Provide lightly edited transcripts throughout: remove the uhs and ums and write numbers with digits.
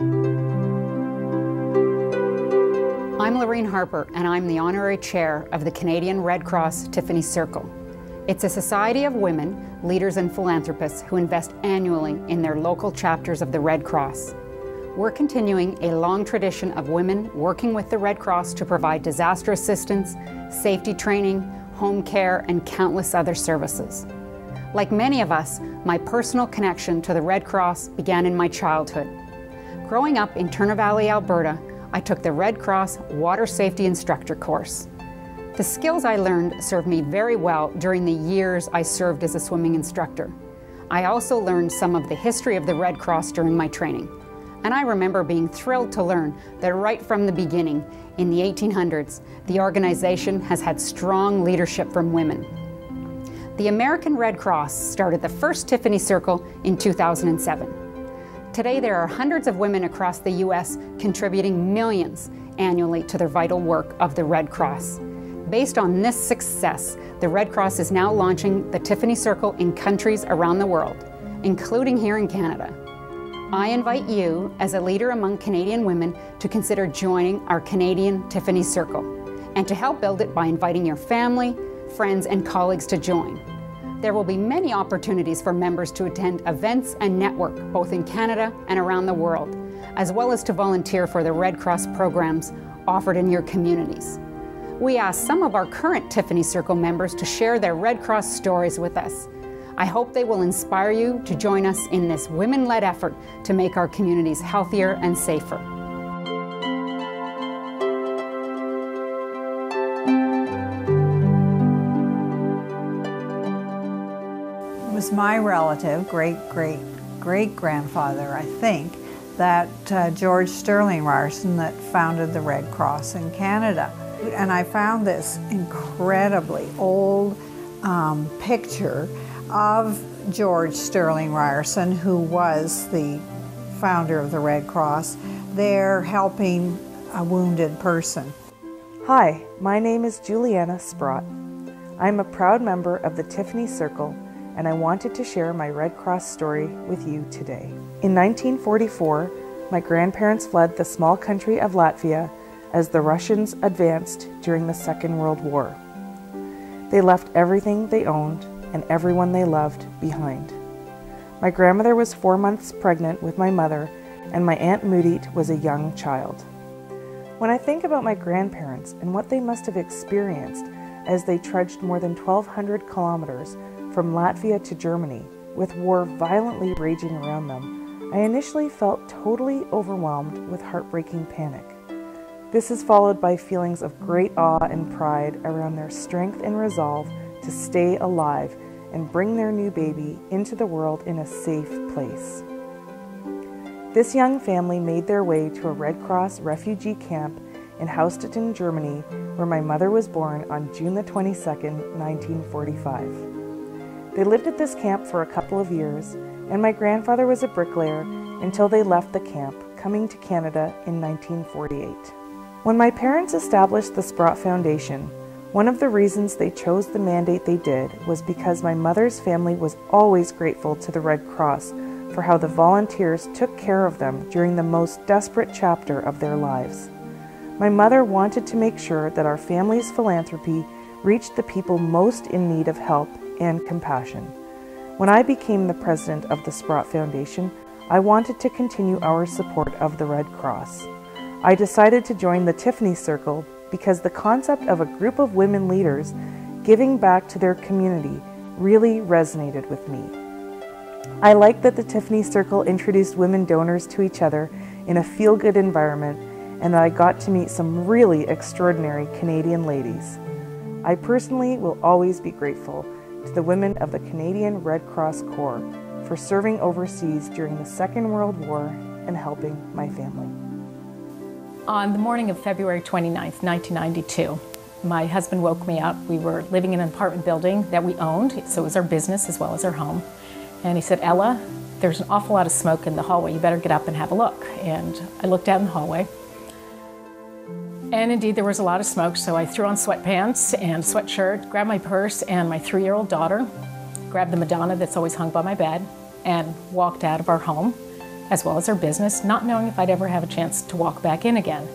I'm Lorraine Harper, and I'm the Honorary Chair of the Canadian Red Cross Tiffany Circle. It's a society of women, leaders and philanthropists who invest annually in their local chapters of the Red Cross. We're continuing a long tradition of women working with the Red Cross to provide disaster assistance, safety training, home care, and countless other services. Like many of us, my personal connection to the Red Cross began in my childhood. Growing up in Turner Valley, Alberta, I took the Red Cross Water Safety Instructor course. The skills I learned served me very well during the years I served as a swimming instructor. I also learned some of the history of the Red Cross during my training. And I remember being thrilled to learn that right from the beginning, in the 1800s, the organization has had strong leadership from women. The American Red Cross started the first Tiffany Circle in 2007. Today, there are hundreds of women across the U.S. contributing millions annually to the vital work of the Red Cross. Based on this success, the Red Cross is now launching the Tiffany Circle in countries around the world, including here in Canada. I invite you, as a leader among Canadian women, to consider joining our Canadian Tiffany Circle, and to help build it by inviting your family, friends, and colleagues to join. There will be many opportunities for members to attend events and network, both in Canada and around the world, as well as to volunteer for the Red Cross programs offered in your communities. We asked some of our current Tiffany Circle members to share their Red Cross stories with us. I hope they will inspire you to join us in this women-led effort to make our communities healthier and safer. It was my relative, great-great-great-grandfather, I think, that George Sterling Ryerson, that founded the Red Cross in Canada. And I found this incredibly old picture of George Sterling Ryerson, who was the founder of the Red Cross, there helping a wounded person. Hi, my name is Juliana Sprott. I'm a proud member of the Tiffany Circle, and I wanted to share my Red Cross story with you today. In 1944, my grandparents fled the small country of Latvia as the Russians advanced during the Second World War. They left everything they owned and everyone they loved behind. My grandmother was 4 months pregnant with my mother, and my Aunt Moodit was a young child. When I think about my grandparents and what they must have experienced as they trudged more than 1,200 kilometers from Latvia to Germany, with war violently raging around them, I initially felt totally overwhelmed with heartbreaking panic. This is followed by feelings of great awe and pride around their strength and resolve to stay alive and bring their new baby into the world in a safe place. This young family made their way to a Red Cross refugee camp in Haustetten, Germany, where my mother was born on June the 22nd, 1945. They lived at this camp for a couple of years, and my grandfather was a bricklayer until they left the camp, coming to Canada in 1948. When my parents established the Sprott Foundation, one of the reasons they chose the mandate they did was because my mother's family was always grateful to the Red Cross for how the volunteers took care of them during the most desperate chapter of their lives. My mother wanted to make sure that our family's philanthropy reached the people most in need of help and compassion. When I became the president of the Sprott Foundation, I wanted to continue our support of the Red Cross. I decided to join the Tiffany Circle because the concept of a group of women leaders giving back to their community really resonated with me. I liked that the Tiffany Circle introduced women donors to each other in a feel-good environment, and that I got to meet some really extraordinary Canadian ladies. I personally will always be grateful to the women of the Canadian Red Cross Corps for serving overseas during the Second World War and helping my family. On the morning of February 29th, 1992, my husband woke me up. We were living in an apartment building that we owned, so it was our business as well as our home. And he said, "Ella, there's an awful lot of smoke in the hallway. You better get up and have a look." And I looked out in the hallway. And indeed, there was a lot of smoke, so I threw on sweatpants and a sweatshirt, grabbed my purse and my 3-year-old daughter, grabbed the Madonna that's always hung by my bed, and walked out of our home as well as our business, not knowing if I'd ever have a chance to walk back in again.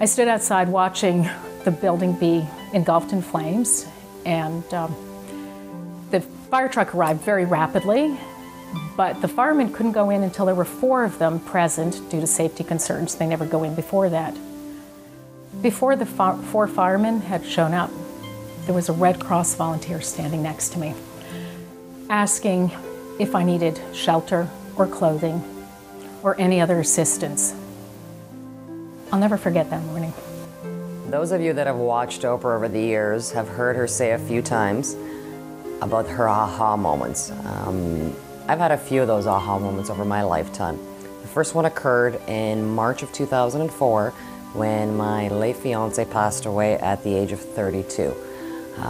I stood outside watching the building be engulfed in flames, and the fire truck arrived very rapidly, but the firemen couldn't go in until there were 4 of them present due to safety concerns. They never go in before that. Before the 4 firemen had shown up, there was a Red Cross volunteer standing next to me, asking if I needed shelter or clothing or any other assistance. I'll never forget that morning. Those of you that have watched Oprah over the years have heard her say a few times about her aha moments. I've had a few of those aha moments over my lifetime. The first one occurred in March of 2004 when my late fiance passed away at the age of 32.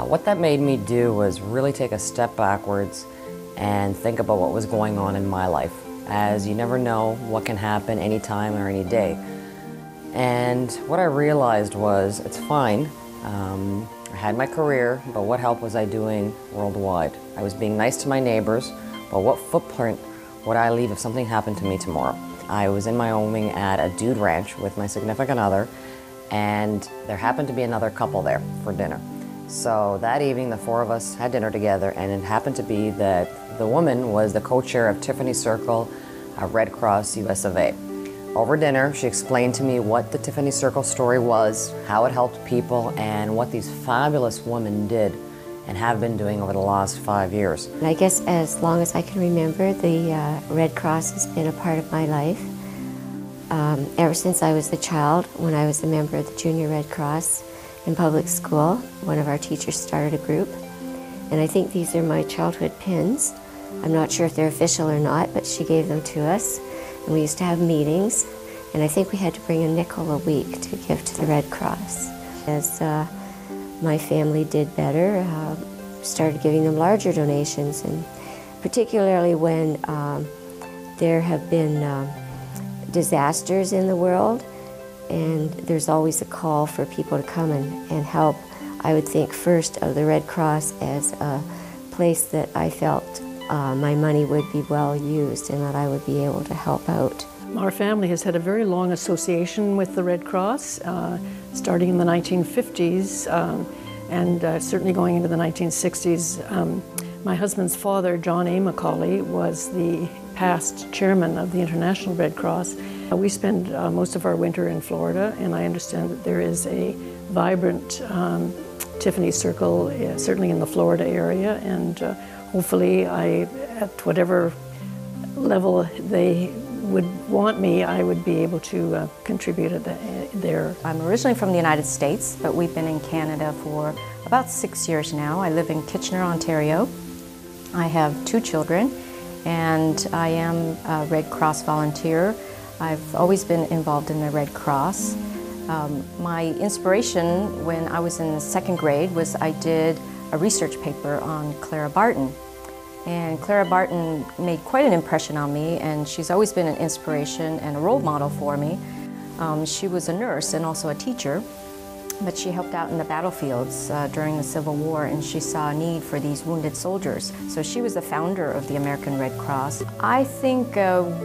What that made me do was really take a step backwards and think about what was going on in my life, as you never know what can happen anytime or any day. And what I realized was, it's fine. I had my career, but what help was I doing worldwide? I was being nice to my neighbors, but what footprint would I leave if something happened to me tomorrow? I was in Wyoming at a dude ranch with my significant other, and there happened to be another couple there for dinner. So that evening, the 4 of us had dinner together, and it happened to be that the woman was the co-chair of Tiffany Circle, Red Cross US of A. Over dinner, she explained to me what the Tiffany Circle story was, how it helped people, and what these fabulous women did and have been doing over the last 5 years. I guess as long as I can remember, the Red Cross has been a part of my life. Ever since I was a child, when I was a member of the Junior Red Cross in public school, one of our teachers started a group, and I think these are my childhood pins. I'm not sure if they're official or not, but she gave them to us, and we used to have meetings, and I think we had to bring a nickel a week to give to the Red Cross. As my family did better, started giving them larger donations, and particularly when there have been disasters in the world, and there's always a call for people to come and help. I would think first of the Red Cross as a place that I felt my money would be well used and that I would be able to help out. Our family has had a very long association with the Red Cross, starting in the 1950s and certainly going into the 1960s. My husband's father, John A. McCauley, was the past chairman of the International Red Cross. We spend most of our winter in Florida, and I understand that there is a vibrant Tiffany Circle, certainly in the Florida area, and hopefully at whatever level they would want me, I would be able to contribute there. I'm originally from the United States, but we've been in Canada for about 6 years now. I live in Kitchener, Ontario. I have 2 children, and I am a Red Cross volunteer. I've always been involved in the Red Cross. My inspiration when I was in 2nd grade was I did a research paper on Clara Barton. And Clara Barton made quite an impression on me, and she's always been an inspiration and a role model for me. She was a nurse and also a teacher, but she helped out in the battlefields during the Civil War, and she saw a need for these wounded soldiers. So she was the founder of the American Red Cross. I think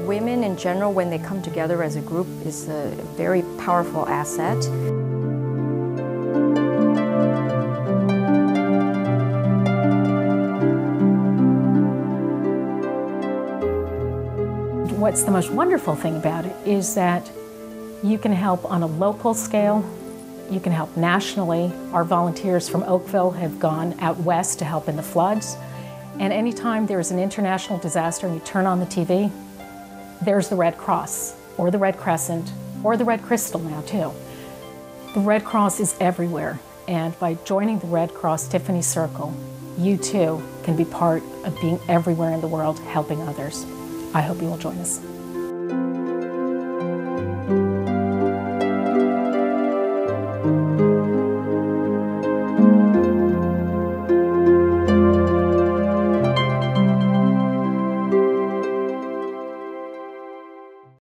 women in general, when they come together as a group, is a very powerful asset. What's the most wonderful thing about it is that you can help on a local scale, you can help nationally. Our volunteers from Oakville have gone out west to help in the floods. And anytime there's an international disaster and you turn on the TV, there's the Red Cross, or the Red Crescent, or the Red Crystal now too. The Red Cross is everywhere, and by joining the Red Cross Tiffany Circle, you too can be part of being everywhere in the world helping others. I hope you will join us.